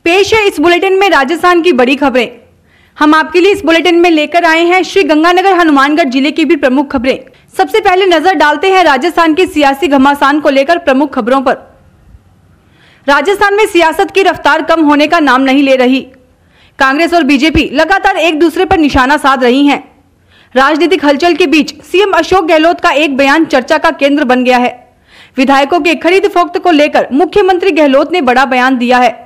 पेश है इस बुलेटिन में राजस्थान की बड़ी खबरें। हम आपके लिए इस बुलेटिन में लेकर आए हैं श्री गंगानगर हनुमानगढ़ जिले की भी प्रमुख खबरें। सबसे पहले नजर डालते हैं राजस्थान के सियासी घमासान को लेकर प्रमुख खबरों पर। राजस्थान में सियासत की रफ्तार कम होने का नाम नहीं ले रही। कांग्रेस और बीजेपी लगातार एक दूसरे पर निशाना साध रही हैं। राजनीतिक हलचल के बीच सीएम अशोक गहलोत का एक बयान चर्चा का केंद्र बन गया है। विधायकों के खरीद फरोख्त को लेकर मुख्यमंत्री गहलोत ने बड़ा बयान दिया है।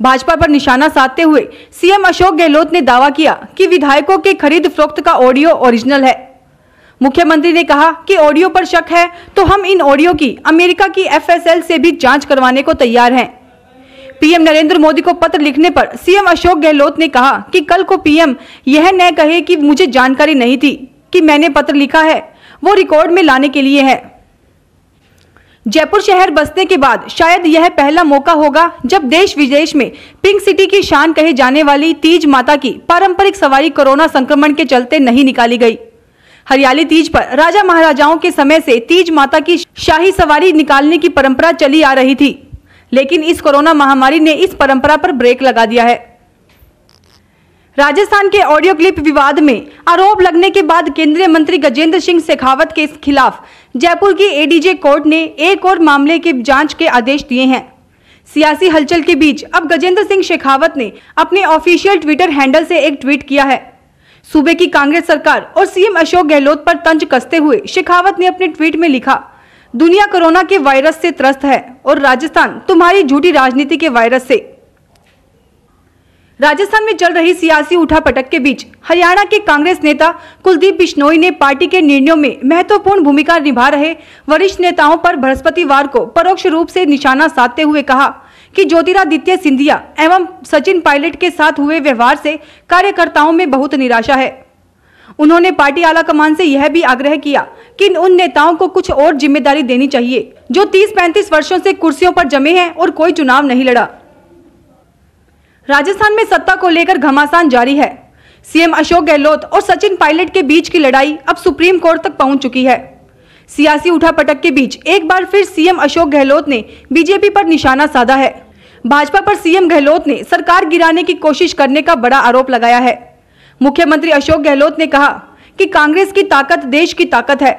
भाजपा पर निशाना साधते हुए सीएम अशोक गहलोत ने दावा किया कि विधायकों के खरीद फरोख्त का ऑडियो ओरिजिनल है। मुख्यमंत्री ने कहा कि ऑडियो पर शक है तो हम इन ऑडियो की अमेरिका की FSL से भी जांच करवाने को तैयार हैं। पीएम नरेंद्र मोदी को पत्र लिखने पर सीएम अशोक गहलोत ने कहा कि कल को पीएम यह न कहे कि मुझे जानकारी नहीं थी कि मैंने पत्र लिखा है, वो रिकॉर्ड में लाने के लिए है। जयपुर शहर बसने के बाद शायद यह पहला मौका होगा जब देश विदेश में पिंक सिटी की शान कही जाने वाली तीज माता की पारंपरिक सवारी कोरोना संक्रमण के चलते नहीं निकाली गई। हरियाली तीज पर राजा महाराजाओं के समय से तीज माता की शाही सवारी निकालने की परंपरा चली आ रही थी, लेकिन इस कोरोना महामारी ने इस परंपरा पर ब्रेक लगा दिया है। राजस्थान के ऑडियो क्लिप विवाद में आरोप लगने के बाद केंद्रीय मंत्री गजेंद्र सिंह शेखावत के खिलाफ जयपुर की ADJ कोर्ट ने एक और मामले की जांच के आदेश दिए हैं। सियासी हलचल के बीच अब गजेंद्र सिंह शेखावत ने अपने ऑफिशियल ट्विटर हैंडल से एक ट्वीट किया है। सूबे की कांग्रेस सरकार और सीएम अशोक गहलोत पर तंज कसते हुए शेखावत ने अपने ट्वीट में लिखा, दुनिया कोरोना के वायरस से त्रस्त है और राजस्थान तुम्हारी झूठी राजनीति के वायरस से। राजस्थान में चल रही सियासी उठापटक के बीच हरियाणा के कांग्रेस नेता कुलदीप बिश्नोई ने पार्टी के निर्णयों में महत्वपूर्ण भूमिका निभा रहे वरिष्ठ नेताओं पर बृहस्पतिवार को परोक्ष रूप से निशाना साधते हुए कहा कि ज्योतिरादित्य सिंधिया एवं सचिन पायलट के साथ हुए व्यवहार से कार्यकर्ताओं में बहुत निराशा है। उन्होंने पार्टी आलाकमान से यह भी आग्रह किया कि उन नेताओं को कुछ और जिम्मेदारी देनी चाहिए जो 30-35 वर्षों से कुर्सियों पर जमे हैं और कोई चुनाव नहीं लड़ा। राजस्थान में सत्ता को लेकर घमासान जारी है। सीएम अशोक गहलोत और सचिन पायलट के बीच की लड़ाई अब सुप्रीम कोर्ट तक पहुंच चुकी है। सियासी उठापटक के बीच एक बार फिर सीएम अशोक गहलोत ने बीजेपी पर निशाना साधा है। भाजपा पर सीएम गहलोत ने सरकार गिराने की कोशिश करने का बड़ा आरोप लगाया है। मुख्यमंत्री अशोक गहलोत ने कहा कि कांग्रेस की ताकत देश की ताकत है।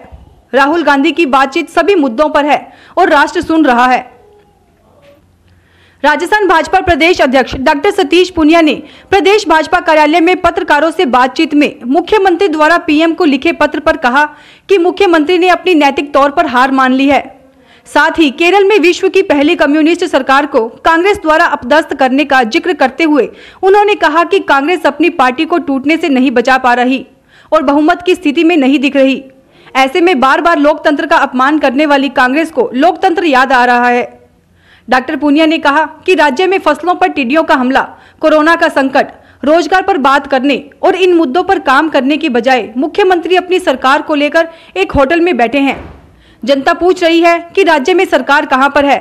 राहुल गांधी की बातचीत सभी मुद्दों पर है और राष्ट्र सुन रहा है। राजस्थान भाजपा प्रदेश अध्यक्ष डॉक्टर सतीश पूनिया ने प्रदेश भाजपा कार्यालय में पत्रकारों से बातचीत में मुख्यमंत्री द्वारा पीएम को लिखे पत्र पर कहा कि मुख्यमंत्री ने अपनी नैतिक तौर पर हार मान ली है। साथ ही केरल में विश्व की पहली कम्युनिस्ट सरकार को कांग्रेस द्वारा अपदस्थ करने का जिक्र करते हुए उन्होंने कहा कि कांग्रेस अपनी पार्टी को टूटने से नहीं बचा पा रही और बहुमत की स्थिति में नहीं दिख रही। ऐसे में बार बार लोकतंत्र का अपमान करने वाली कांग्रेस को लोकतंत्र याद आ रहा है। डॉक्टर पूनिया ने कहा कि राज्य में फसलों पर टिड्डियों का हमला, कोरोना का संकट, रोजगार पर बात करने और इन मुद्दों पर काम करने की बजाय मुख्यमंत्री अपनी सरकार को लेकर एक होटल में बैठे हैं। जनता पूछ रही है कि राज्य में सरकार कहां पर है।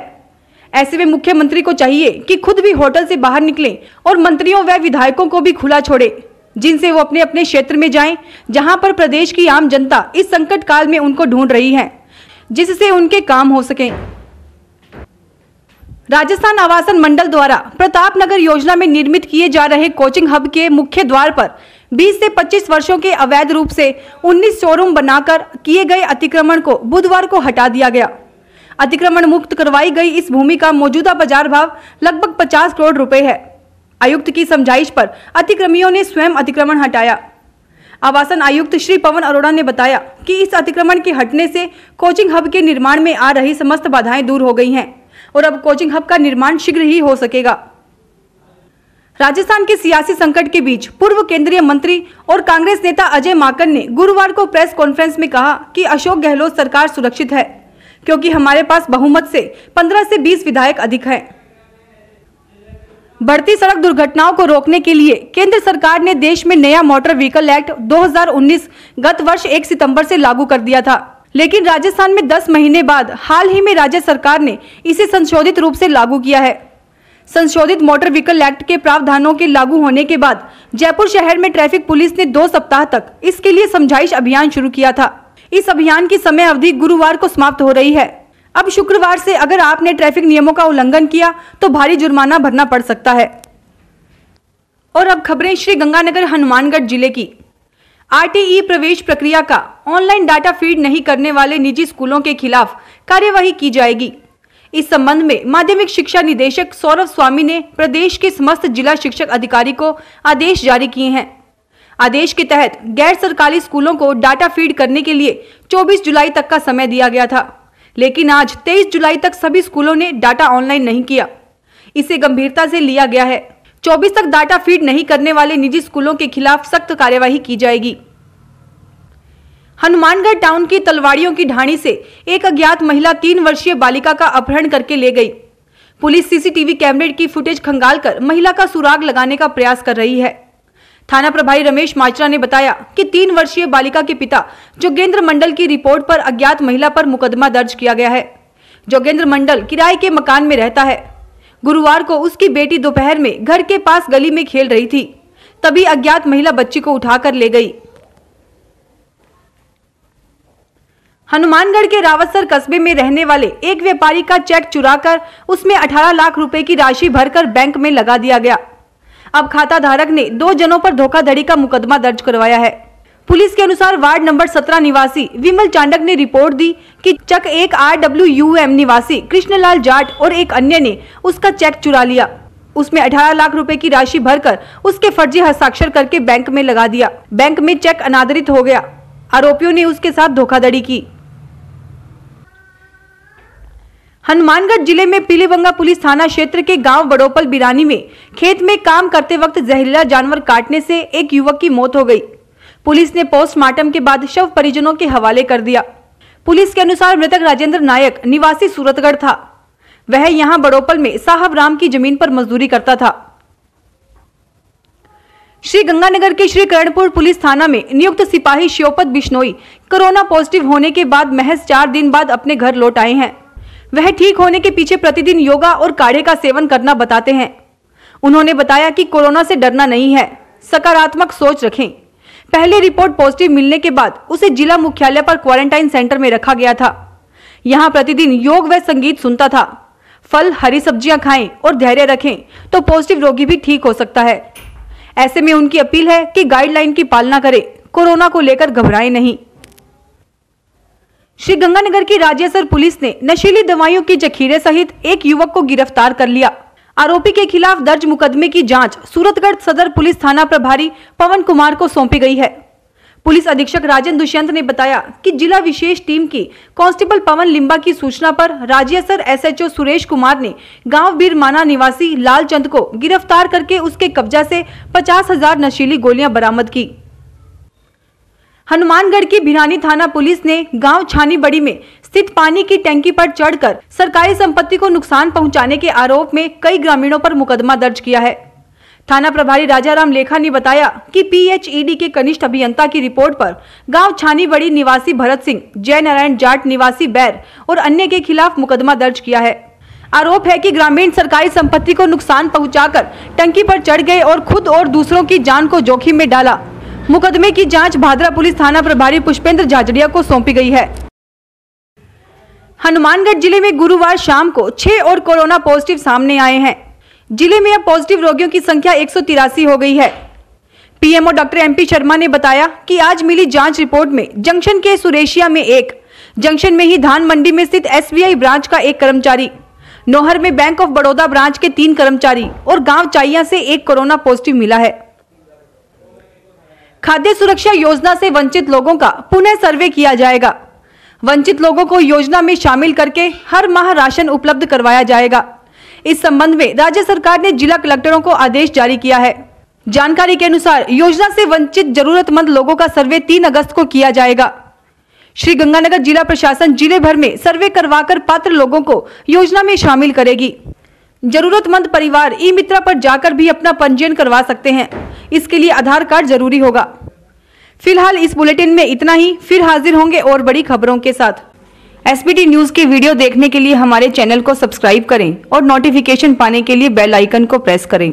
ऐसे में मुख्यमंत्री को चाहिए कि खुद भी होटल से बाहर निकलें और मंत्रियों व विधायकों को भी खुला छोड़े, जिनसे वो अपने अपने क्षेत्र में जाएं, जहां पर प्रदेश की आम जनता इस संकट काल में उनको ढूंढ रही है, जिससे उनके काम हो सके। राजस्थान आवासन मंडल द्वारा प्रतापनगर योजना में निर्मित किए जा रहे कोचिंग हब के मुख्य द्वार पर 20 से 25 वर्षों के अवैध रूप से 19 शोरूम बनाकर किए गए अतिक्रमण को बुधवार को हटा दिया गया। अतिक्रमण मुक्त करवाई गई इस भूमि का मौजूदा बाजार भाव लगभग 50 करोड़ रुपए है। आयुक्त की समझाइश पर अतिक्रमियों ने स्वयं अतिक्रमण हटाया। आवासन आयुक्त श्री पवन अरोड़ा ने बताया कि इस अतिक्रमण के हटने से कोचिंग हब के निर्माण में आ रही समस्त बाधाएं दूर हो गई हैं और अब कोचिंग हब का निर्माण शीघ्र ही हो सकेगा। राजस्थान के सियासी संकट के बीच पूर्व केंद्रीय मंत्री और कांग्रेस नेता अजय माकन ने गुरुवार को प्रेस कॉन्फ्रेंस में कहा कि अशोक गहलोत सरकार सुरक्षित है क्योंकि हमारे पास बहुमत से 15 से 20 विधायक अधिक हैं। बढ़ती सड़क दुर्घटनाओं को रोकने के लिए केंद्र सरकार ने देश में नया मोटर व्हीकल एक्ट 2019 गत वर्ष 1 सितंबर से लागू कर दिया था, लेकिन राजस्थान में 10 महीने बाद हाल ही में राज्य सरकार ने इसे संशोधित रूप से लागू किया है। संशोधित मोटर व्हीकल एक्ट के प्रावधानों के लागू होने के बाद जयपुर शहर में ट्रैफिक पुलिस ने 2 सप्ताह तक इसके लिए समझाइश अभियान शुरू किया था। इस अभियान की समय अवधि गुरुवार को समाप्त हो रही है। अब शुक्रवार से अगर आपने ट्रैफिक नियमों का उल्लंघन किया तो भारी जुर्माना भरना पड़ सकता है। और अब खबरें श्री गंगानगर हनुमानगढ़ जिले की। आरटीई प्रवेश प्रक्रिया का ऑनलाइन डाटा फीड नहीं करने वाले निजी स्कूलों के खिलाफ कार्यवाही की जाएगी। इस संबंध में माध्यमिक शिक्षा निदेशक सौरभ स्वामी ने प्रदेश के समस्त जिला शिक्षक अधिकारी को आदेश जारी किए हैं। आदेश के तहत गैर सरकारी स्कूलों को डाटा फीड करने के लिए 24 जुलाई तक का समय दिया गया था, लेकिन आज 23 जुलाई तक सभी स्कूलों ने डाटा ऑनलाइन नहीं किया। इसे गंभीरता से लिया गया है। 24 तक डाटा फीड नहीं करने वाले निजी स्कूलों के खिलाफ सख्त कार्यवाही की जाएगी। हनुमानगढ़ टाउन की तलवाड़ियों की ढाणी से एक अज्ञात महिला 3 वर्षीय बालिका का अपहरण करके ले गई। पुलिस सीसीटीवी कैमरे की फुटेज खंगालकर महिला का सुराग लगाने का प्रयास कर रही है। थाना प्रभारी रमेश माचरा ने बताया कि 3 वर्षीय बालिका के पिता जोगेंद्र मंडल की रिपोर्ट पर अज्ञात महिला पर मुकदमा दर्ज किया गया है। जोगेंद्र मंडल किराए के मकान में रहता है। गुरुवार को उसकी बेटी दोपहर में घर के पास गली में खेल रही थी, तभी अज्ञात महिला बच्ची को उठाकर ले गई। हनुमानगढ़ के रावतसर कस्बे में रहने वाले एक व्यापारी का चेक चुराकर उसमें 18 लाख रुपए की राशि भरकर बैंक में लगा दिया गया। अब खाता धारक ने 2 जनों पर धोखाधड़ी का मुकदमा दर्ज करवाया है। पुलिस के अनुसार वार्ड नंबर 17 निवासी विमल चांडक ने रिपोर्ट दी कि चक एक RWUM निवासी कृष्णलाल जाट और एक अन्य ने उसका चेक चुरा लिया। उसमें 18 लाख रुपए की राशि भरकर उसके फर्जी हस्ताक्षर करके बैंक में लगा दिया। बैंक में चेक अनादरित हो गया। आरोपियों ने उसके साथ धोखाधड़ी की। हनुमानगढ़ जिले में पीलीबंगा पुलिस थाना क्षेत्र के गांव बड़ोपल बिरानी में खेत में काम करते वक्त जहरीला जानवर काटने से एक युवक की मौत हो गई। पुलिस ने पोस्टमार्टम के बाद शव परिजनों के हवाले कर दिया। पुलिस के अनुसार मृतक राजेंद्र नायक निवासी सूरतगढ़ था। वह यहां बड़ोपल में साहब राम की जमीन पर मजदूरी करता था। श्री गंगानगर के श्री करणपुर पुलिस थाना में नियुक्त सिपाही शिवपत बिश्नोई कोरोना पॉजिटिव होने के बाद महज 4 दिन बाद अपने घर लौट आए हैं। वह ठीक होने के पीछे प्रतिदिन योगा और काढ़े का सेवन करना बताते हैं। उन्होंने बताया कि कोरोना से डरना नहीं है, सकारात्मक सोच रखें। पहले रिपोर्ट पॉजिटिव मिलने के बाद उसे जिला मुख्यालय पर क्वारंटाइन सेंटर में रखा गया था। यहां प्रतिदिन योग व संगीत सुनता था। फल, हरी सब्जियां खाएं और धैर्य रखें तो पॉजिटिव रोगी भी ठीक हो सकता है। ऐसे में उनकी अपील है कि गाइडलाइन की पालना करें, कोरोना को लेकर घबराएं नहीं। श्री गंगानगर की राजेसर पुलिस ने नशीली दवाइयों की जखीरे सहित एक युवक को गिरफ्तार कर लिया। आरोपी के खिलाफ दर्ज मुकदमे की जांच सूरतगढ़ सदर पुलिस थाना प्रभारी पवन कुमार को सौंपी गई है। पुलिस अधीक्षक राजन दुष्यंत ने बताया कि जिला विशेष टीम की कांस्टेबल पवन लिम्बा की सूचना पर राजेसर SHO सुरेश कुमार ने गांव बीरमाना निवासी लालचंद को गिरफ्तार करके उसके कब्जा से 50,000 नशीली गोलियां बरामद की। हनुमानगढ़ की भिरानी थाना पुलिस ने गांव छानी बड़ी में स्थित पानी की टंकी पर चढ़कर सरकारी संपत्ति को नुकसान पहुंचाने के आरोप में कई ग्रामीणों पर मुकदमा दर्ज किया है। थाना प्रभारी राजाराम लेखा ने बताया कि PHED के कनिष्ठ अभियंता की रिपोर्ट पर गांव छानी बड़ी निवासी भरत सिंह, जय नारायण जाट निवासी बैर और अन्य के खिलाफ मुकदमा दर्ज किया है। आरोप है कि ग्रामीण सरकारी संपत्ति को नुकसान पहुंचाकर टंकी पर चढ़ गए और खुद और दूसरों की जान को जोखिम में डाला। मुकदमे की जांच भादरा पुलिस थाना प्रभारी पुष्पेंद्र झाझड़िया को सौंपी गई है। हनुमानगढ़ जिले में गुरुवार शाम को 6 और कोरोना पॉजिटिव सामने आए हैं। जिले में अब पॉजिटिव रोगियों की संख्या 183 हो गई है। PMO डॉक्टर MP शर्मा ने बताया कि आज मिली जांच रिपोर्ट में जंक्शन के सुरेशिया में 1, जंक्शन में ही धान मंडी में स्थित SBI ब्रांच का 1 कर्मचारी, नौहर में बैंक ऑफ बड़ौदा ब्रांच के 3 कर्मचारी और गांव चाइया से 1 कोरोना पॉजिटिव मिला है। खाद्य सुरक्षा योजना से वंचित लोगों का पुनः सर्वे किया जाएगा। वंचित लोगों को योजना में शामिल करके हर माह राशन उपलब्ध करवाया जाएगा। इस संबंध में राज्य सरकार ने जिला कलेक्टरों को आदेश जारी किया है। जानकारी के अनुसार योजना से वंचित जरूरतमंद लोगों का सर्वे 3 अगस्त को किया जाएगा। श्री गंगानगर जिला प्रशासन जिले भर में सर्वे करवाकर पात्र लोगों को योजना में शामिल करेगी। जरूरतमंद परिवार ई-मित्रा पर जाकर भी अपना पंजीयन करवा सकते हैं। इसके लिए आधार कार्ड जरूरी होगा। फिलहाल इस बुलेटिन में इतना ही। फिर हाजिर होंगे और बड़ी खबरों के साथ। SBT न्यूज के वीडियो देखने के लिए हमारे चैनल को सब्सक्राइब करें और नोटिफिकेशन पाने के लिए बेल आइकन को प्रेस करें।